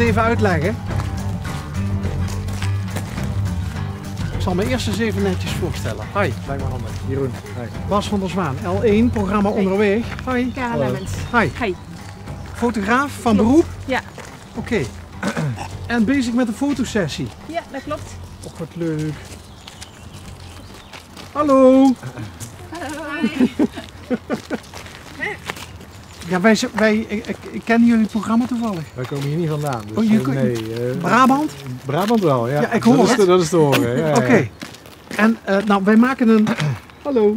het even uitleggen. Ik zal me eerst eens even netjes voorstellen. Hi. Lijkt me handig. Jeroen. Hi. Bas van der Zwaan, L1, programma Onderweg. Hi. Kara Lemmens. Hi. Hi. Fotograaf van beroep? Ja. Oké. En bezig met een fotosessie? Ja, dat klopt. Och, wat leuk. Hallo. Ja, ik ken jullie programma toevallig. Wij komen hier niet vandaan. Dus Oh, nee. Brabant? Brabant wel, ja. Ja, ik hoor het. Dat is te horen. Ja, Oké. En nou, wij maken een... Hallo.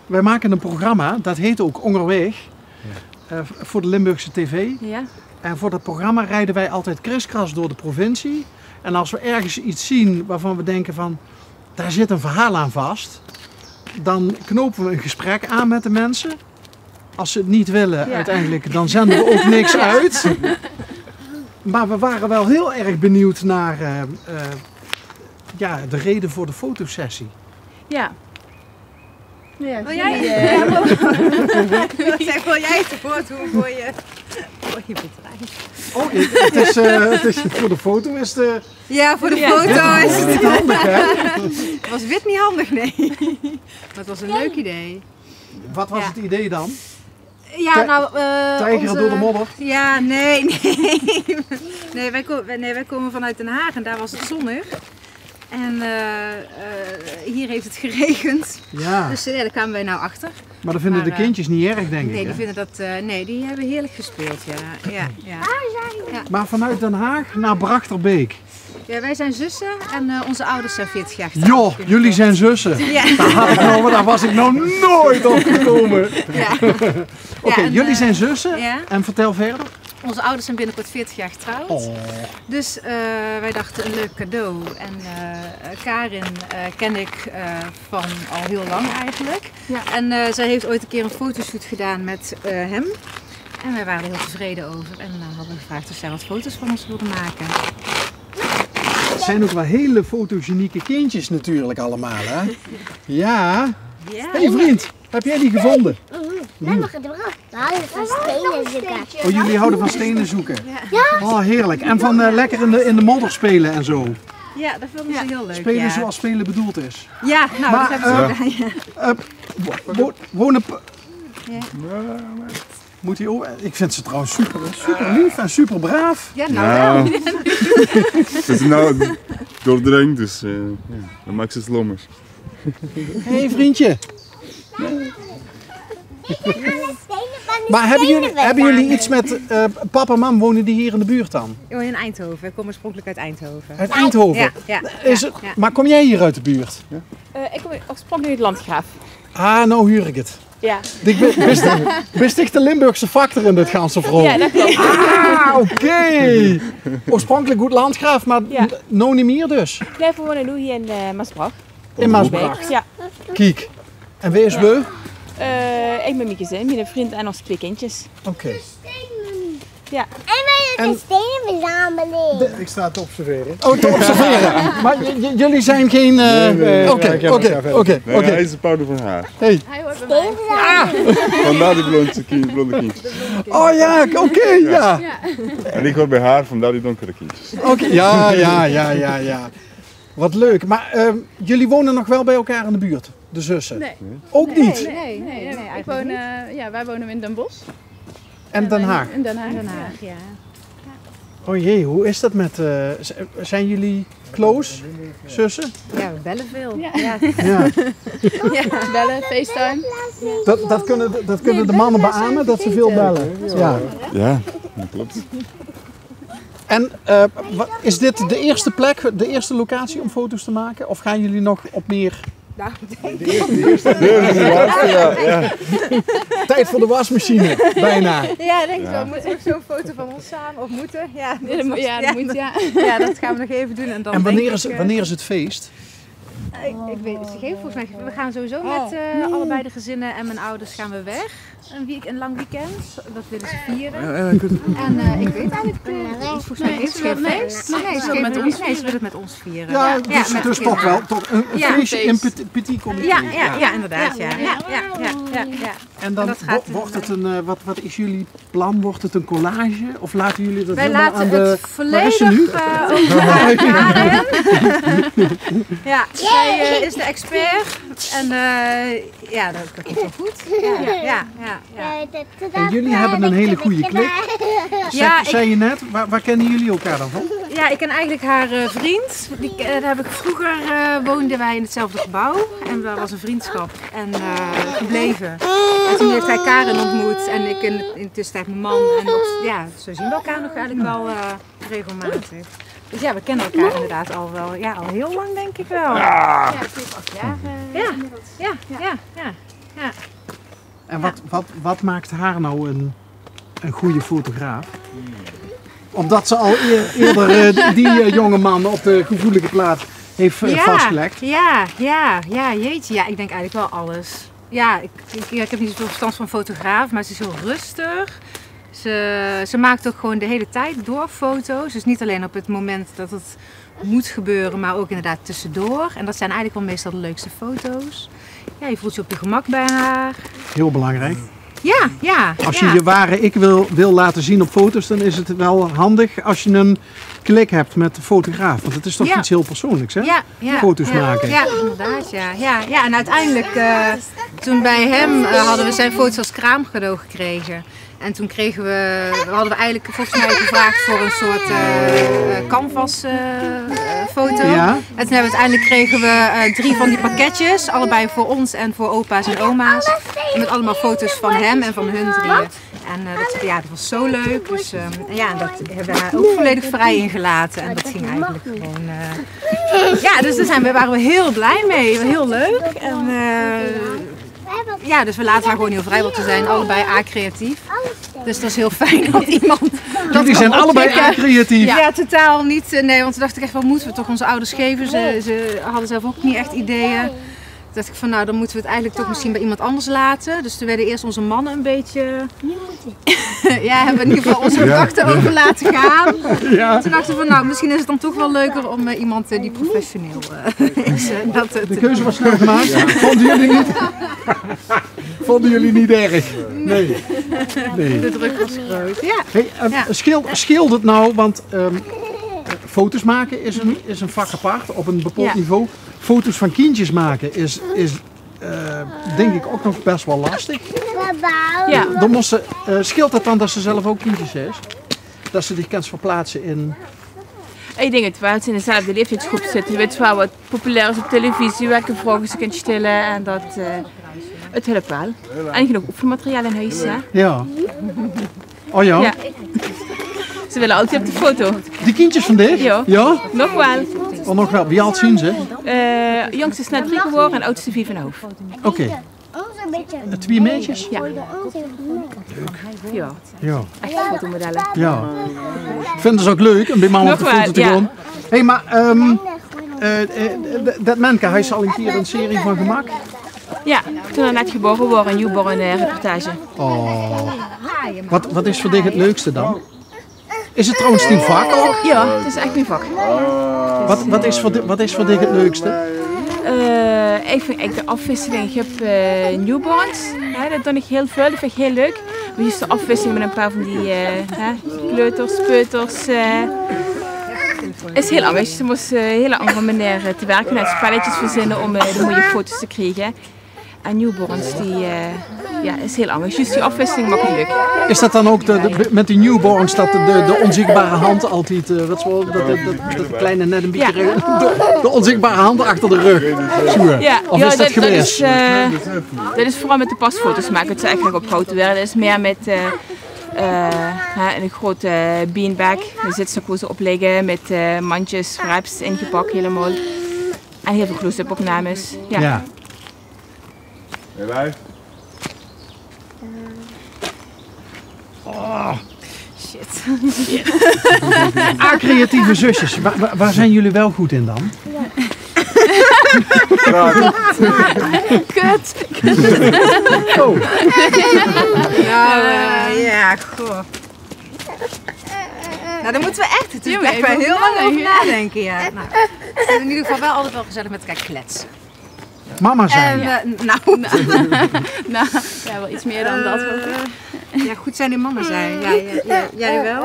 Wij maken een programma, dat heet ook Onderweg. Voor de Limburgse tv. Ja. En voor dat programma rijden wij altijd kriskras door de provincie. En als we ergens iets zien waarvan we denken van... daar zit een verhaal aan vast. Dan knopen we een gesprek aan met de mensen. Als ze het niet willen uiteindelijk, dan zenden we ook niks uit. Maar we waren wel heel erg benieuwd naar de reden voor de fotosessie. Ja. Ja, Wil jij wil jij het woord doen voor je bedrijf? Oh, het is voor de foto is de... Ja, voor de foto is het. Niet handig, hè? Het was wit niet handig, nee. Maar het was een leuk idee. Wat was het idee dan? Ja, nou... Tijgeren door de modder? Ja, nee. Nee, wij komen vanuit Den Haag en daar was het zonnig. En hier heeft het geregend. Ja. Dus daar kwamen wij nou achter. Maar dat vinden de kindjes niet erg, denk ik. Nee, die hè? vinden dat... nee, die hebben heerlijk gespeeld, ja. Maar vanuit Den Haag naar Brachterbeek. Ja, wij zijn zussen en onze ouders zijn 40 jaar Joh, jullie zijn zussen. Ja. Daar was ik nou nooit op gekomen. Ja. Oké, en, jullie zijn zussen. ja. En vertel verder. Onze ouders zijn binnenkort 40 jaar getrouwd. Oh. Dus wij dachten een leuk cadeau. En Karin ken ik van al heel lang eigenlijk. Ja. En zij heeft ooit een keer een fotoshoot gedaan met hem. En wij waren er heel tevreden over. En hadden gevraagd of zij wat foto's van ons wilden maken. Het zijn ook wel hele fotogenieke kindjes natuurlijk allemaal, hè? Ja. Ja. Hé vriend, heb jij die gevonden? We hebben gebracht. We houden van stenen zoeken. Oh, jullie houden van stenen zoeken? Ja. Oh, heerlijk. En van lekker in de modder spelen en zo. Ja, dat vonden ze heel leuk. Spelen ja. zoals spelen bedoeld is. Ja, nou, Maar, dat hebben ze gedaan. Ja. Wonen... Ja. Moet hij ook... Ik vind ze trouwens super lief en super braaf. Ja, nou wel. Ze is nou doordrenkt, dus dan maakt ze het lommers. Hé vriendje. Maar hebben jullie iets met papa en mam, wonen die hier in de buurt dan? Oh, in Eindhoven. Ik kom oorspronkelijk uit Eindhoven. Uit Eindhoven? Ja. Maar kom jij hier uit de buurt? Ik kom oorspronkelijk uit Landgraaf. Ah, nou huur ik het. Ja. Ik ben de Limburgse factor in dit ganse verhaal. Ja, dat klopt. Ah, oké. Oorspronkelijk goed Landgraaf, maar nou niet meer dus. Nee, we wonen nu hier in Maasbracht. In Maasbracht. Ja. Kijk. En wie is we? Ik ben mijn gezin, met een vriend en onze 2 kindjes. Oké. Ja. En wij een stenenverzameling. Ik sta te observeren. Oh, te observeren. Maar jullie zijn geen... Oké. Hij is de powder van haar. Hey. Vandaar die blonde kindjes. Oh ja, oké, ja. En ik hoor bij haar, vandaar die donkere kindjes. Oké, ja. Wat leuk. Maar jullie wonen nog wel bij elkaar in de buurt? De zussen? Nee. Ook niet? Nee, wij wonen in Den Bosch. En Den Haag? In Den Haag. Ja. Oh jee, hoe is dat met... zijn jullie close, zussen? Ja, we bellen veel. Ja. Ja. Ja. Bellen, FaceTime. Dat kunnen de mannen beamen, dat ze veel bellen. Ja. Ja, dat klopt. En is dit de eerste plek, de eerste locatie om foto's te maken? Of gaan jullie nog op meer... Nou, Ja. Tijd voor de wasmachine, bijna. ja, denk ik wel. Moeten we ook zo'n foto van ons samen of moeten? Ja, Dat moet. ja, dat gaan we nog even doen. En, dan En denk wanneer is het feest? ik weet het geen. Volgens mij, we gaan sowieso met allebei de gezinnen en mijn ouders gaan we weg. Een lang weekend. Dat willen ze vieren. En ik weet eigenlijk volgens mij is het geen feest. Nee, ze willen het met ons vieren. Ja, met dus de toch wel kinderen. een feestje in petit comité. Ja, inderdaad. Ja. En dan dat gaat wordt het een, wat is jullie plan? Wordt het een collage? Of laten jullie dat Wij helemaal laten aan de... het volledig over aan Karen. Ja, zij is de expert. En ja, dat komt wel goed. Ja. En jullie hebben een hele goede klik. Ja, Zei je net, waar kennen jullie elkaar dan van? Ja, ik ken eigenlijk haar vriend. Daar heb ik vroeger woonden wij in hetzelfde gebouw. En dat was een vriendschap. En gebleven. En toen heeft hij Karen ontmoet. En ik in de tussentijd mijn man. En ja, zo zien we elkaar nog eigenlijk wel regelmatig. Dus ja, we kennen elkaar inderdaad al wel. Ja, al heel lang denk ik wel. Ja, 7, 8 jaar. Ja. En wat maakt haar nou een goede fotograaf? Omdat ze al eerder die jonge man op de gevoelige plaats heeft vastgelegd. Ja, jeetje. Ja, ik denk eigenlijk wel alles. Ja, ik heb niet zoveel verstand van fotograaf, maar ze is heel rustig. Ze maakt ook gewoon de hele tijd door foto's. Dus niet alleen op het moment dat het moet gebeuren, maar ook inderdaad tussendoor. En dat zijn eigenlijk wel meestal de leukste foto's. Ja, je voelt je op je gemak bij haar. Heel belangrijk. Ja. Als je je ware ik wil laten zien op foto's, dan is het wel handig als je een klik hebt met de fotograaf. Want het is toch iets heel persoonlijks, hè? Ja. Foto's maken. Ja, inderdaad. Ja, en uiteindelijk, toen bij hem hadden we zijn foto's als kraamcadeau gekregen. En toen hadden we eigenlijk volgens mij gevraagd voor een soort canvas foto. Ja. En toen kregen we 3 van die pakketjes, allebei voor ons en voor opa's en oma's. En met allemaal foto's van hem en van hun 3. En dat was zo leuk. Dus dat hebben we ook volledig vrij ingelaten. En dat ging eigenlijk gewoon... dus daar waren we heel blij mee. Heel leuk. En, dus we laten haar gewoon heel vrij wat te zijn. Allebei creatief. Dus dat is heel fijn dat iemand... Jullie zijn allebei creatief. Ja, totaal niet. Nee, want toen dacht ik echt, wat moeten we toch onze ouders geven? Ze hadden zelf ook niet echt ideeën. Toen dacht ik van, nou, dan moeten we het eigenlijk toch misschien bij iemand anders laten. Dus toen werden eerst onze mannen een beetje... hebben we in ieder geval onze gedachten over laten gaan. Ja. Toen dachten we van, nou, misschien is het dan toch wel leuker om iemand die professioneel is. De keuze was snel gemaakt. Ja. Vonden jullie niet erg? Nee. De druk was groot. Ja. Hey, scheelt het nou, want foto's maken is een vak apart op een bepaald niveau. Foto's van kindjes maken is denk ik ook nog best wel lastig. Ja. Scheelt het dan dat ze zelf ook kindjes is? Dat ze die kan verplaatsen in... Ik denk het wel, dat ze in dezelfde leeftijdsgroep zitten. Je weet wel wat populair is op televisie, welke vragen ze kunt stellen en dat... Het helpt wel. En genoeg oefenmateriaal in huis, hè? Ja. Oh ja? Ze willen altijd op de foto. Die kindjes van dit? Ja. Nog wel. Oh, nog wel. Wie oud zien ze? Jongste is net 3 geworden en oudste 4,5. Oké. 2 meisjes? Ja. Leuk. Ja. Echt fotomodellen. Ja. Vinden ze ook leuk om bij mama op de foto te gaan? Hé, maar dat Menke, hij is al een keer een serie van gemaakt. Ja, toen hij net geboren was, een newborn reportage. Oh. Wat is voor dich het leukste dan? Is het trouwens die vak ook? Ja, het is echt mijn vak. Wat is voor dich het leukste? Ik vind de afwisseling. Je hebt newborns, dat doe ik heel veel, dat vind ik heel leuk. Maar juist de afwisseling met een paar van die kleuters, peuters. Is heel anders. Ze moest een hele andere manier te werken en spelletjes verzinnen om de mooie foto's te krijgen. En newborns, is heel anders. Juist die afwisseling maakt het leuk. Is dat dan ook met die newborns dat de onzichtbare hand altijd, dat kleine net een beetje, de onzichtbare hand achter de rug? Of is dat geweest? Dat is vooral met de pasfoto's maken, dat ze eigenlijk opgehouden werden. Dat is meer met een grote beanbag, de zitsakozen opleggen met mandjes, wraps ingepakt helemaal. En heel veel close-up opnames. Ja. Hey, oh. Shit. Creatieve zusjes. Waar zijn jullie wel goed in dan? Kut. Oh. Goh. Nou, dan moeten we echt natuurlijk heel lang over nadenken. Ja. Nou, in ieder geval wel altijd wel gezellig met elkaar kletsen. Mama zijn. Nou, ja, wel iets meer dan dat. Ja, goed zijn in mama zijn. Jij wel?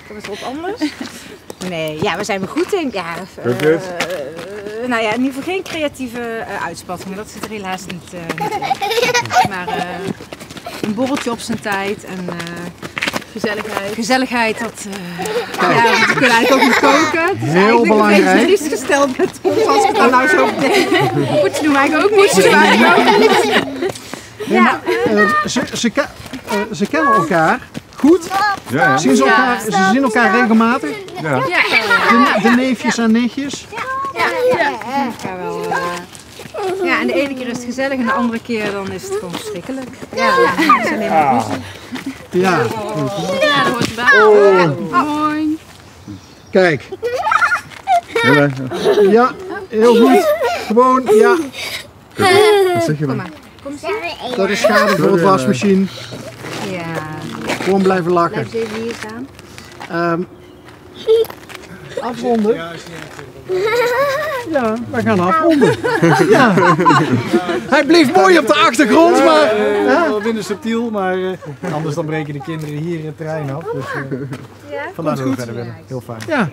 Dat is wat anders. Nee, ja, waar zijn we goed in? Ja, nou ja, in ieder geval geen creatieve uitspattingen. Dat zit er helaas niet in. Maar een borreltje op zijn tijd en gezelligheid, dat ja, we kunnen eigenlijk ook niet koken. Het is heel belangrijk. Een beetje triest gesteld met ons als ik het dan nou zo bedenk. Moeten doen eigenlijk ook niet. Ja, ze kennen elkaar goed. Ja, Zien ze zien elkaar regelmatig. ja. De neefjes en nichtjes. Ja, wel. Ja, en de ene keer is het gezellig en de andere keer dan is het gewoon verschrikkelijk. Ja, het is alleen maar ruzie. Ja. Ja, dat hoort erbij. Mooi. Kijk. Ja, Ja, heel goed. Gewoon, ja. wat zeg je dan? Dat is schade voor het wasmachine. Ja. Gewoon blijven lachen. Blijf eens even hier staan. Afronden. Ja, we gaan afronden. Ja. Hij bleef mooi op de achtergrond, maar... Wel minder subtiel, maar anders dan breken de kinderen hier het terrein af. Dus vandaar dat we verder willen. Heel fijn. Ja.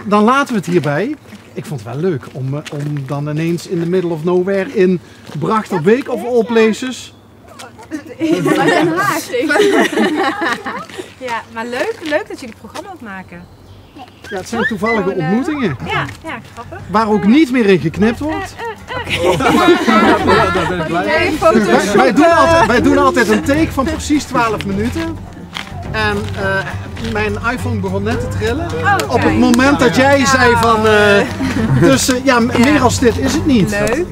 Dan laten we het hierbij. Ik vond het wel leuk om dan ineens in the middle of nowhere in Brachterbeek of all places. Uit Den Haag. Ja, maar leuk dat jullie het programma opmaken. Ja, het zijn toevallige ontmoetingen. Ja, grappig. Waar ook niet meer in geknipt wordt. Daar ben ik blij mee. Wij doen altijd een take van precies 12 minuten. En mijn iPhone begon net te trillen. Op het moment dat jij zei van... Dus ja, meer als dit is het niet. Leuk.